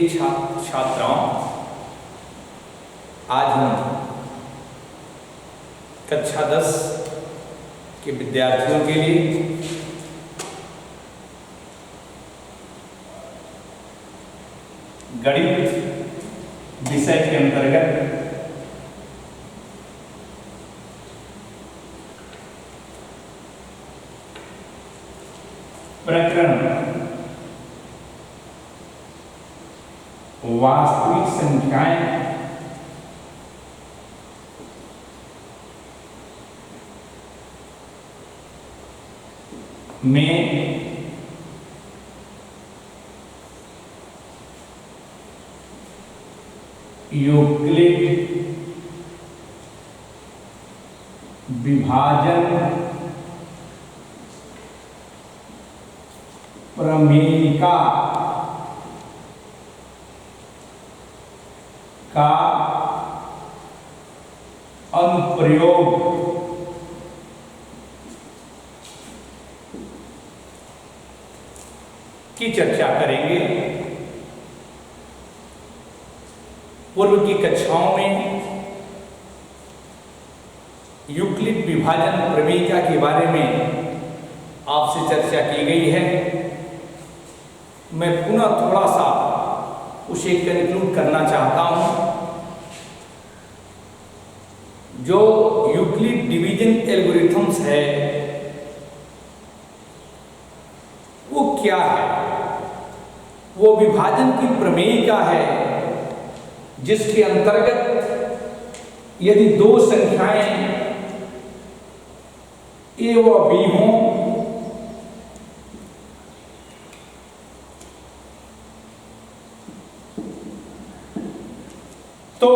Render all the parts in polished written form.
छात्राओं, आज हम कक्षा 10 के विद्यार्थियों के लिए गणित विषय के अंतर्गत प्रकरण वास्तविक संख्याएं में यूक्लिड विभाजन प्रमेयिका का अनुप्रयोग की चर्चा करेंगे। पूर्व की कक्षाओं में यूक्लिड विभाजन प्रमेयिका के बारे में आपसे चर्चा की गई है। मैं पुनः थोड़ा सा उसे कंक्लूड करना चाहता हूं। जो यूक्लिड डिवीजन एल्गोरिथम्स है वो क्या है? वो विभाजन की प्रमेयिका है जिसके अंतर्गत यदि दो संख्याएं ए व बी हों तो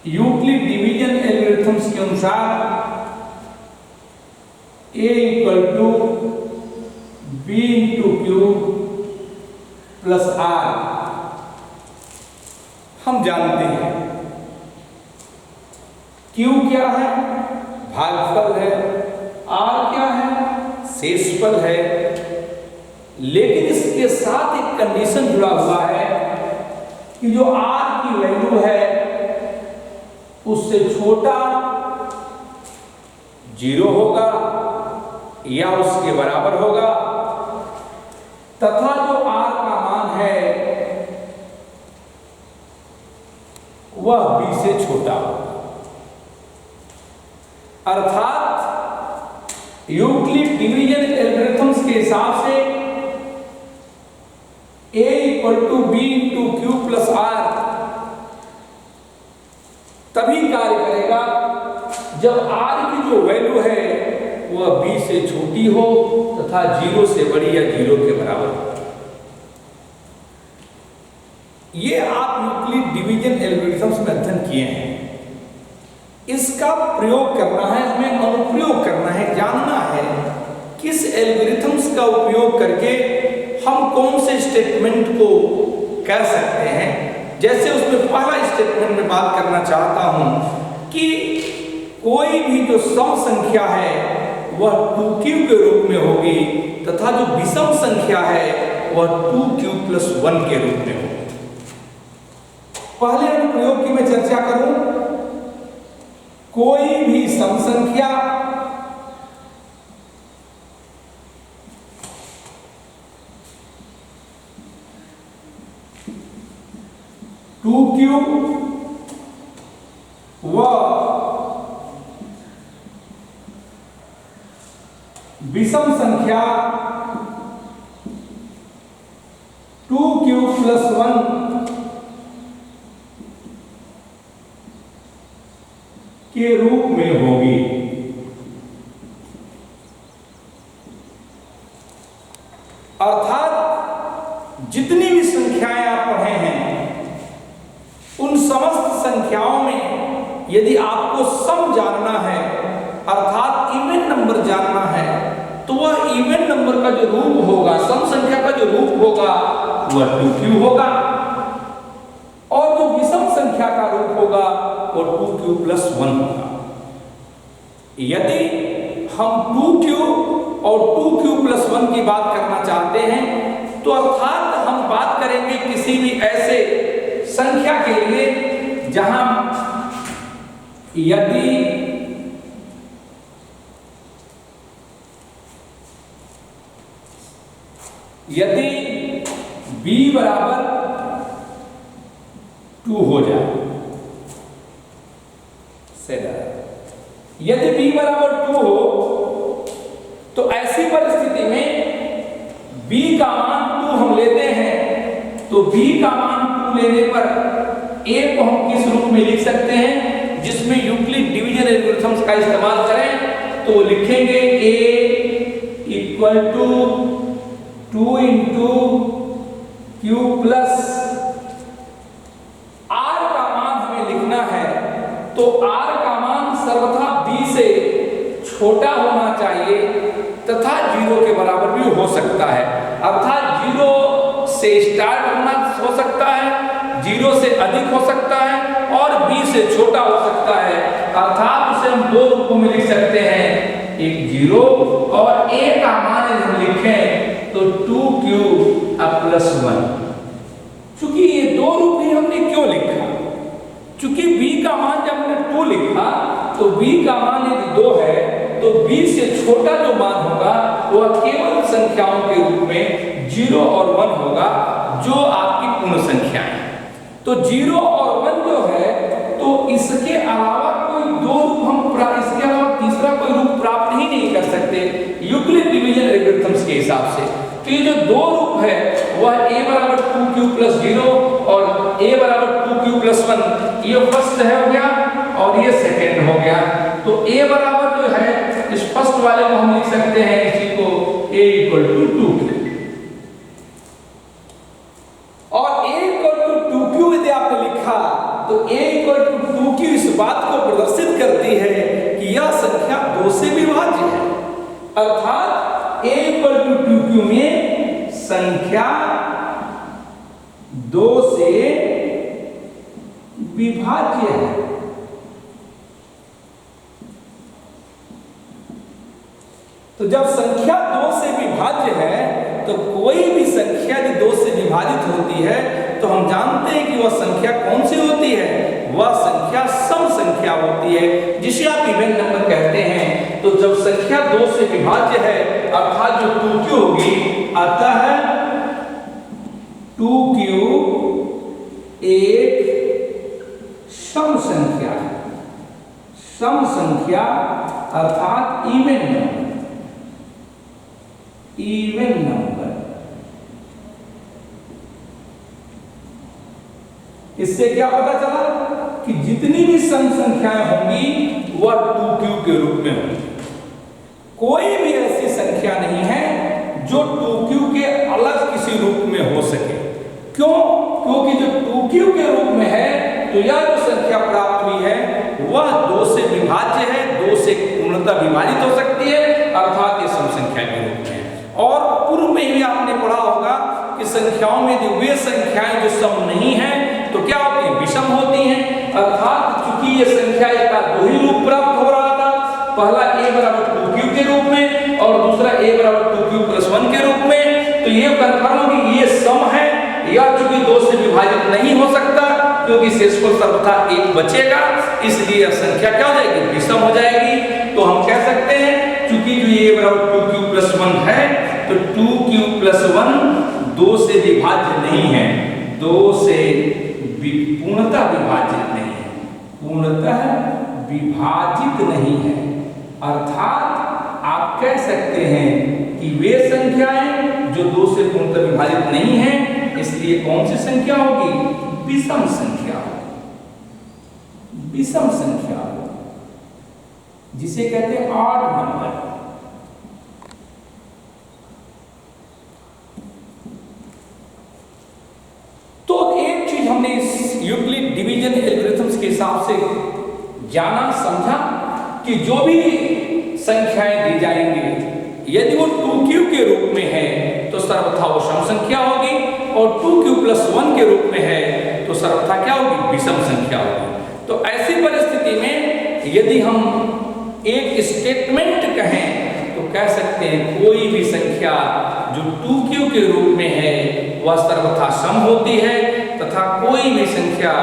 यूक्लिड डिवीजन एल्गोरिथम्स के अनुसार a equal to B into Q plus R हम जानते हैं। क्यू क्या है? भागफल है। आर क्या है? शेषफल है। लेकिन इसके साथ एक कंडीशन जुड़ा हुआ है कि जो आर की वैल्यू है उससे छोटा 0 होगा या उसके बराबर होगा, तथा जो आर का मान है वह बी से छोटा होगा। अर्थात यूक्लिड डिवीजन एल्गोरिथम्स के हिसाब से a equal to B into Q plus R तभी कार्य करेगा जब r की जो वैल्यू है वह b से छोटी हो तथा 0 से बड़ी या 0 के बराबर हो। ये आप यूक्लिड डिवीजन एल्गोरिथम्स में अध्ययन किए हैं। इसका प्रयोग करना है, हमें अनुप्रयोग करना है, जानना है किस एल्गोरिथम्स का उपयोग करके हम कौन से स्टेटमेंट को कह सकते हैं। जैसे उसमें पहला स्टेटमेंट में बात करना चाहता हूं कि कोई भी जो सम संख्या है वह 2q के रूप में होगी तथा जो विषम संख्या है वह 2q प्लस 1 के रूप में होगी। पहले अनुप्रयोग की मैं चर्चा करूं। कोई भी सम संख्या टू क्यू व विषम संख्या 2q प्लस 1 के रूप में होगी। अर्थात जितनी भी संख्याएं आप पढ़े हैं उन समस्त संख्याओं में यदि आपको सम जानना है अर्थात इवन नंबर जानना है तो वह इवन नंबर का जो रूप होगा, सम संख्या का जो रूप होगा वह 2q होगा और जो विषम संख्या का रूप होगा वह 2q प्लस 1 होगा। यदि हम 2q और 2q प्लस 1 की बात करना चाहते हैं तो अर्थात हम बात करेंगे किसी भी ऐसे संख्या के लिए जहां यदि b बराबर 2 हो जाए, यदि b बराबर 2 हो तो ऐसी परिस्थिति में b का मान 2 हम लेते हैं, तो b का मान 2 लेने पर a को हम किस रूप में लिख सकते हैं, जिसमें यूक्लिड डिवीजन एल्गोरिथम्स का इस्तेमाल करें तो लिखेंगे a equal to 2 into Q plus r का मान हमें लिखना है, तो r का मान सर्वथा b से छोटा होना चाहिए तथा 0 के बराबर भी हो सकता है। अर्थात 0 से स्टार्ट हो सकता है, 0 से अधिक हो सकता है और b से छोटा हो सकता है। अर्थात उसे हम दो रूपों में लिख सकते हैं, एक 0 और a का मान हम लिखें तो 2q प्लस 1। चूंकि ये दो रूप ही हमने क्यों लिखा, चूंकि b का मान जब हमने 2 लिखा तो b का मान यदि 2 है तो b से छोटा जो मान होगा वह केवल संख्याओं के रूप में 0 और 1 होगा, जो आपकी पूर्ण संख्या है। तो 0 और 1 जो है तो इसके अलावा कोई दो रूप हम इसके अलावा तीसरा कोई रूप प्राप्त ही नहीं कर सकते यूक्लिड डिवीजन एल्गोरिथम्स के हिसाब से। तो ये जो दो रूप है वह a बराबर 2q प्लस 0 और a बराबर 2q प्लस 1, ये फर्स्ट है हो गया और ये सेकंड हो गया। तो a बराबर जो है इस फर्स्ट वाले को हम लिख सकते हैं इसी को a इक्वल टू 2q, और a इक्वल टू 2q यदि आपने लिखा तो a इक्वल टू 2q इस बात को प्रदर्शित करती है कि यह संख्या 2 से विभाज्य है। अर्थात a इक्वल टू 2q में संख्या 2 से विभाज्य है। तो जब संख्या 2 से विभाज्य है तो कोई भी संख्या यदि 2 से विभाजित होती है तो हम जानते हैं कि वह संख्या कौन सी होती है, वह संख्या सम संख्या होती है, जिसे आप इवन नंबर कहते हैं। तो जब संख्या 2 से विभाज्य है अर्थात जो 2q होगी, अतः 2q एक सम संख्या है। सम संख्या अर्थात इवन नंबर, इवन नंबर। इससे क्या पता चला कि जितनी भी सम संख्याएं होंगी वह 2q के रूप में होंगी। कोई भी ऐसी संख्या नहीं है जो 2q के अलग किसी रूप में हो सके। क्यों? क्योंकि जो 2q के रूप में है तो यह जो संख्या प्राप्त हुई है वह 2 से विभाज्य है, 2 से पूर्णतः विभाजित हो सकती है, अर्थात ये सम संख्या के रूप में है। और पूर्व में भी आपने पढ़ा होगा कि संख्याओं में यदि वे संख्याएं जो सम नहीं है तो क्या होती है, विषम होती हैं। अर्थात चूंकि ये संख्या का दो ही रूप प्राप्त हो रहा था, पहला a बराबर 2q के रूप में और दूसरा a बराबर 2q प्लस 1 के रूप में, तो ये कंफर्म हो कि ये सम है, यह चूंकि 2 से विभाजित नहीं हो सकता क्योंकि शेषफल सर्वथा 1 बचेगा, इसलिए यह संख्या क्या हो जाएगी, विषम हो जाएगी। तो हम कह सकते हैं चूंकि जो a बराबर 2q प्लस 1 है तो 2q प्लस 1 2 से विभाज्य नहीं है, 2 से पूर्णतः विभाजित नहीं है, पूर्णतः विभाजित नहीं है। अर्थात आप कह सकते हैं कि वे संख्याएं जो 2 से पूर्णतः विभाजित नहीं है, इसलिए कौन सी संख्या होगी, विषम संख्या, विषम संख्या जिसे कहते हैं ऑड नंबर। तो एक चीज हमने इस यूक्लिड डिवीजन एल्गोरिथम्स के हिसाब से जाना समझा कि जो भी संख्याएं दी जाएंगी यदि वो 2q के रूप में है तो सर्वथा वो सम संख्या होगी, और 2q प्लस 1 के रूप में है तो सर्वथा क्या होगी, विषम संख्या होगी। तो ऐसी परिस्थिति में यदि हम एक स्टेटमेंट कहें तो कह सकते हैं कोई भी संख्या जो 2q के रूप में है वह सर्वथा सम होती है, तथा कोई भी संख्या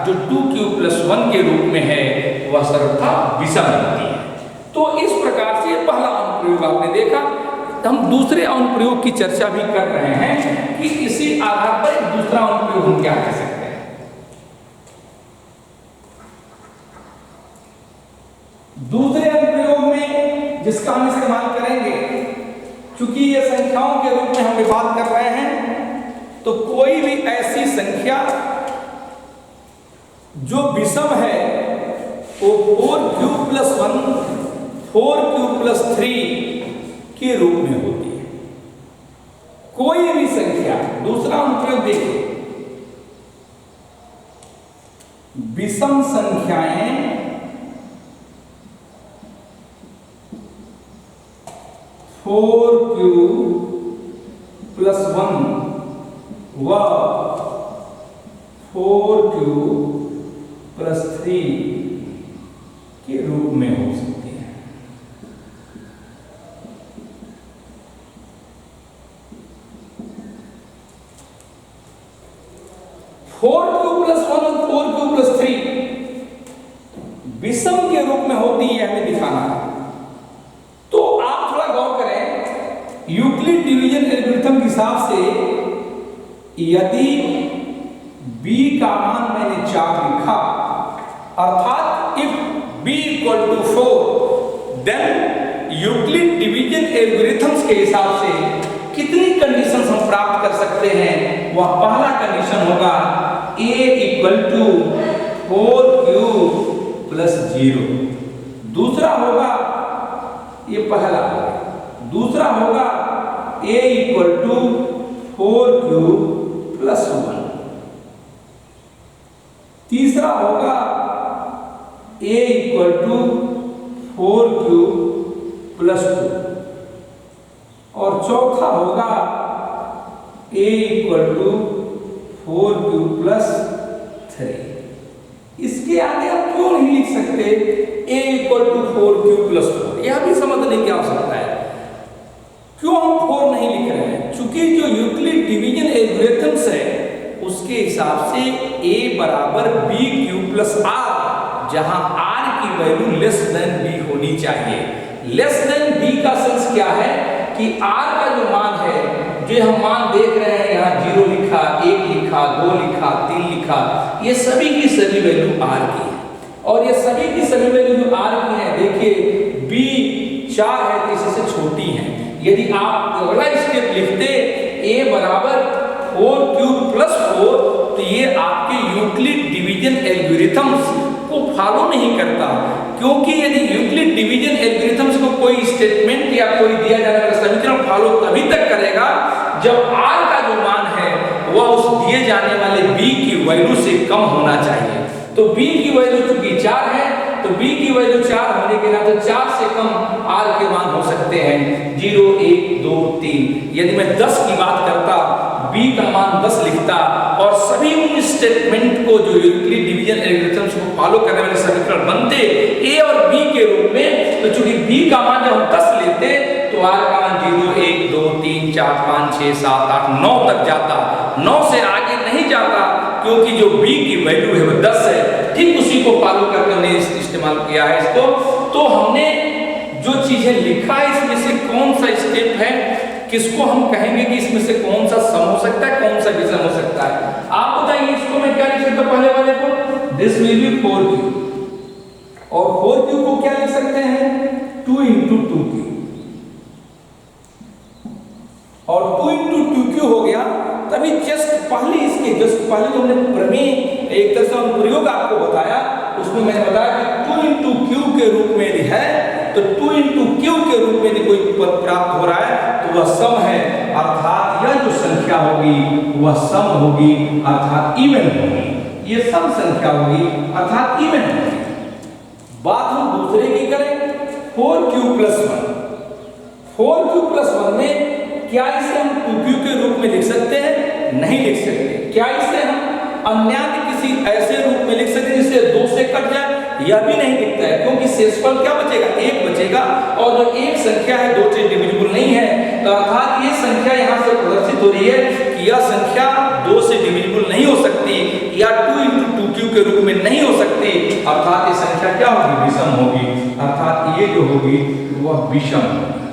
जो 2q + 1 के रूप में है वह सर्वथा विषम होती है। तो इस प्रकार से पहला अनुप्रयोग आपने देखा। हम दूसरे अनुप्रयोग की चर्चा भी कर रहे हैं कि इसी आधार पर दूसरा अनुप्रयोग हम क्या कह सकते हैं। दूसरे अनुप्रयोग में जिसका हम इस्तेमाल करेंगे, क्योंकि ये संख्याओं के रूप में हम बात कर रहे हैं, तो कोई भी ऐसी संख्या जो विषम है वो 4q + 1 4q + 3 के रूप में होती है। कोई भी संख्या, दूसरा अनुप्रयोग देखिए, विषम संख्याएं 4q + 1 व 4q + 3 के रूप में हो सकती है। फोर क्यू + 1 और 4q + 3 विषम के रूप में होती है, हमें दिखाना है। तो आप थोड़ा गौर करें, यूक्लिड डिवीजन एल्गोरिथम के हिसाब से यदि b का मान मैंने 4 लिखा, अर्थात if b = 4, then Euclid division algorithms के हिसाब से कितनी कंडीशंस हम प्राप्त कर सकते हैं। वह पहला कंडीशन होगा a = 4q + 0। दूसरा होगा, ये पहला होगा, दूसरा होगा a = 4q + 1। तीसरा होगा a = 4q + 2 और चौथा होगा a = 4q + 3। इसके आगे आप क्यों नहीं लिख सकते a = 4q + 4? यह भी समझने की आवश्यकता है, क्यों हम 4 नहीं लिख रहे हैं। चूंकि जो यूक्लिड डिवीजन एल्गोरिथम्स है उसके हिसाब से a = bq + r, जहां r की वैल्यू b होनी चाहिए। b का सेंस क्या है कि r का जो मान है, जो हम मान देख रहे हैं यहाँ 0 लिखा, 1 लिखा, 2 लिखा, 3 लिखा, ये सभी की सभी वैल्यू r की है। और ये सभी की सभी वैल्यू जो r की है, देखिए b 4 है तो इससे छोटी है। यदि आप अगला स्टेप लिखते a = 4q + 4, तो ये आपके यूक्लिड डिवीजन एल्गोरिथम्स को फॉलो नहीं करता। क्योंकि यदि यूक्लिड डिवीजन एल्गोरिथम्स को कोई स्टेटमेंट या कोई दिया जाने वाला समीकरण फॉलो तभी तक करेगा जब r का जो मान है वह उस दिए जाने वाले b की वैल्यू से कम होना चाहिए। तो b की वैल्यू चूंकि 4 है, तो b की वैल्यू 4 होने के नाते 4 से कम r के मान हो सकते हैं 0, 1, 2, 3। यदि मैं 10 की बात करता, b का मान 10 लिखता और सभी उन स्टेटमेंट को जो यूक्लिड डिवीजन एल्गोरिथम्स को फॉलो करने वाले समीकरण बनते a और b के रूप में, तो चूंकि b का मान जब हम 10 लेते तो r का मान 0, 1, 2, 3, 4, 5, 6, 7, 8, 9 तक जाता, 9 से आगे नहीं जाता, क्योंकि जो b की वैल्यू है वो 10 है। ठीक उसी को फॉलो करके हमने इस्तेमाल किया है इसको। तो हमने जो चीजें लिखा है इसमें से कौन सा स्टेप है, किसको हम कहेंगे कि इसमें से कौन सा सम हो सकता है, कौन सा विषम हो सकता है। आप बताइए, इसको मैं क्या लिख सकता हूं पहले वाले को, दिस विल बी 4q, और 4q को क्या लिख सकते हैं 2 × 2q, और 2 × 2q हो गया। तभी जस्ट पहले जो हमने प्रमेय एक तरह से अनुप्रयोग आपको बताया, उसमें मैंने बताया कि 2 × q के रूप में है, तो 2 × q के रूप में यदि कोई पद प्राप्त हो रहा है तो वह सम है, अर्थात यह जो संख्या होगी वह सम होगी, अर्थात इवन होगी। ये सम संख्या होगी अर्थात इवन होगी। बात हम दूसरे की करें, 4q + 1। 4q + 1 में क्या इसे हम 2q के रूप में लिख सकते हैं? नहीं लिख सकते। क्या इसे हम अन्य किसी ऐसे रूप में लिख सकते हैं जिसे 2 से कट जाए, यह भी नहीं दिखता है, क्योंकि शेषफल क्या बचेगा, 1 बचेगा, और जो एक संख्या है 2 से डिविजिबल नहीं है, तो अर्थात ये संख्या यहाँ से प्रदर्शित हो रही है कि यह संख्या 2 से डिविजिबल नहीं हो सकती, या 2 × 2q के रूप में नहीं हो सकती, अर्थात ये संख्या क्या होगी, विषम होगी, अर्थात ये जो होगी वह विषम होगी,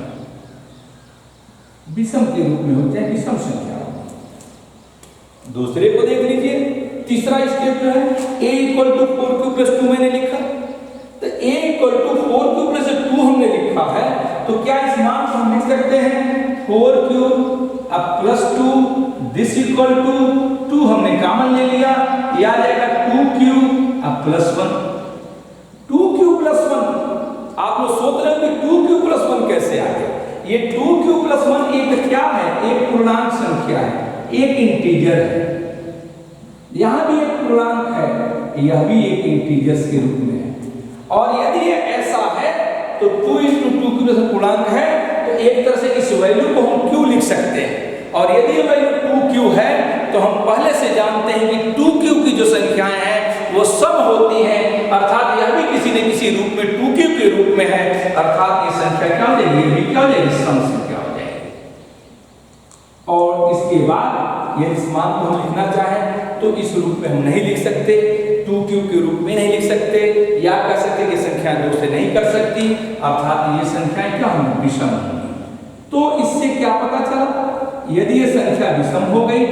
विषम के रूप में होते हैं, विषम संख्या। दूसरे को देख लीजिए, तीसरा स्टेप जो है a = 4q + 2 मैंने लिखा, तो a = 4q + 2 हमने लिखा है, तो क्या इस मान को हम लिख सकते हैं 4q + 2 दिस = 2 हमने कॉमन ले लिया, यह आ जाएगा 2q + 1, 2q + 1। आप लोग सोच रहे हो कि 2q + 1 कैसे आ गया, ये 2q + 1 एक क्या है, एक पूर्णांक संख्या है, एक इंटीजर है, यहां भी एक पूर्णांक है, यह भी एक इंटीजर्स के रूप में है, और यदि ये ऐसा है तो 2 × 2q जैसा पूर्णांक है, तो एक तरह से इस वैल्यू को हम q लिख सकते हैं, और यदि ये वैल्यू 2q है तो हम पहले से जानते हैं कि 2q की जो संख्याएं हैं वो सब होती हैं, अर्थात यह भी किसी न किसी रूप में 2q के रूप में है, अर्थात ये संख्या क्या हो जाएगी, ये क्या हो जाएगी, सम संख्या हो जाएगी। और इसके बाद यदि इस मान को हम लिखना चाहें तो इस रूप में हम नहीं लिख सकते, 2q के रूप में नहीं लिख सकते, या कह सकते कि संख्या 2 से नहीं कर सकती, अर्थात ये संख्याएं क्या होंगी, विषम होंगी। तो इससे क्या पता चला, यदि ये संख्या विषम हो गई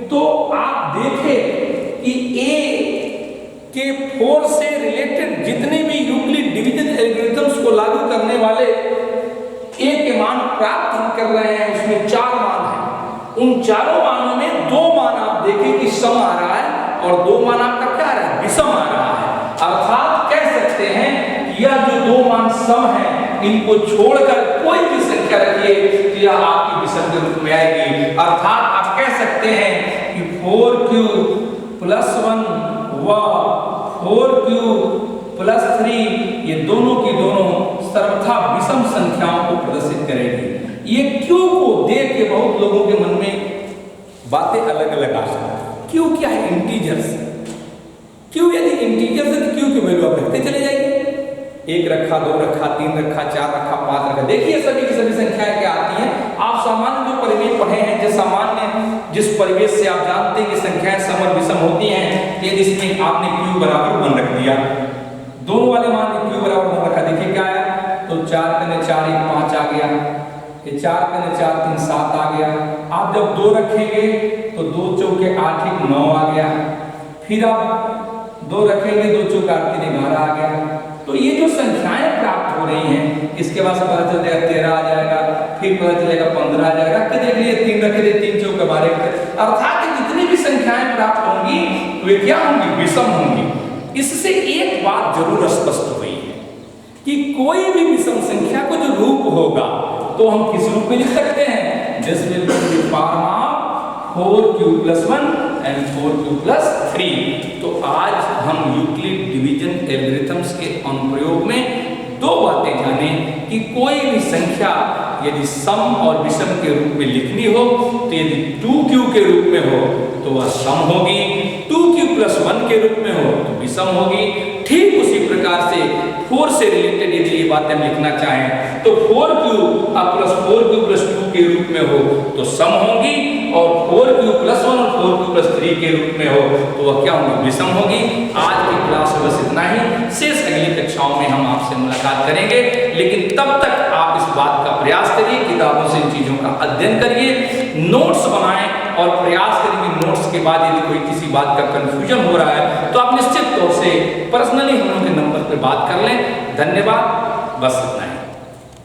तो आप देखें कि a के 4 से रिलेटेड जितने भी यूक्लिड डिवीजन एल्गोरिथम्स को लागू करने वाले a के मान प्राप्त हम कर रहे हैं, उसमें 4 मान हैं, उन चारों मानों में 2 मान आप देखें कि सम आ रहा है, और 2 मान आपका क्या आ रहा है, विषम आ रहा है, अर्थात कह सकते हैं कि यह जो 2 मान सम है, इनको छोड़कर कोई भी संख्या रखिए तो यह आपकी विषम के रूप में आएगी, अर्थात आप कह सकते हैं कि 4q + 1 व 4q + 3 ये दोनों की दोनों सर्वथा विषम संख्याओं को प्रदर्शित करेगी। ये q को देख के बहुत लोगों के मन में बातें अलग अलग आ सकती हैं। q क्या है, इंटीजर्स, q यदि इंटीजर्स है तो q की वैल्यू आप रखते चले जाइए, 1 रखा, 2 रखा, 3 रखा, 4 रखा, 5 रखा, देखिए सभी की सभी संख्याएं क्या आती हैं। आप सामान्य जो परिवेश पढ़े हैं, जो सामान्य जिस परिवेश से आप जानते हैं कि संख्याएं सम और विषम होती हैं, यदि इसमें आपने q = 1 रख दिया, दोनों वाले मान में q = 1 रखा, देखिए क्या आया, तो 4 × 4 = 5 आ गया, ये 4 × 4 = 3 7 आ गया। आप जब 2 रखेंगे तो 2 × 4 = 8 = 9 आ गया, फिर आप 2 रखेंगे 2 × 4 = 3 11 आ गया। तो ये जो संख्याएं प्राप्त हो रही हैं, इसके बाद पता चल जाएगा 13 आ जाएगा, फिर पता चलेगा 15 आ जाएगा, कि देख लिए 3 रखे थे, 3 × 4 = 12, अर्थात जितनी भी संख्याएं प्राप्त होंगी वे क्या होंगी, विषम होंगी। इससे एक बात जरूर स्पष्ट हुई है कि कोई भी विषम संख्या को जो रूप होगा तो हम किस रूप में लिख सकते हैं, this will be the form of 4q + 1 and 4q + 3। तो आज हम यूक्लिड डिवीजन एल्गोरिथम्स के अनुप्रयोग में 2 बातें जाने कि कोई भी संख्या यदि सम और विषम के रूप में लिखनी हो तो यदि 2q के रूप में हो तो वह सम होगी, 2q + 1 के रूप में हो तो विषम होगी। ठीक उसी प्रकार से 4 से रिलेटेड यदि ये बातें हम लिखना चाहें तो 4q + 4q + 2 के रूप में हो तो सम होगी, और 4q + 1 और 4q + 3 के रूप में हो तो वह क्या होगी, विषम होगी। आज की क्लास में बस इतना ही, शेष अगली कक्षाओं में हम आपसे मुलाकात करेंगे, लेकिन तब तक आप इस बात का प्रयास करिए, किताबों से इन चीज़ों का अध्ययन करिए, नोट्स बनाएं, और प्रयास करेंगे नोट्स के बाद यदि कोई किसी बात का कंफ्यूजन हो रहा है तो आप निश्चित तौर से पर्सनली हम लोग के नंबर पर बात कर लें। धन्यवाद, बस इतना ही।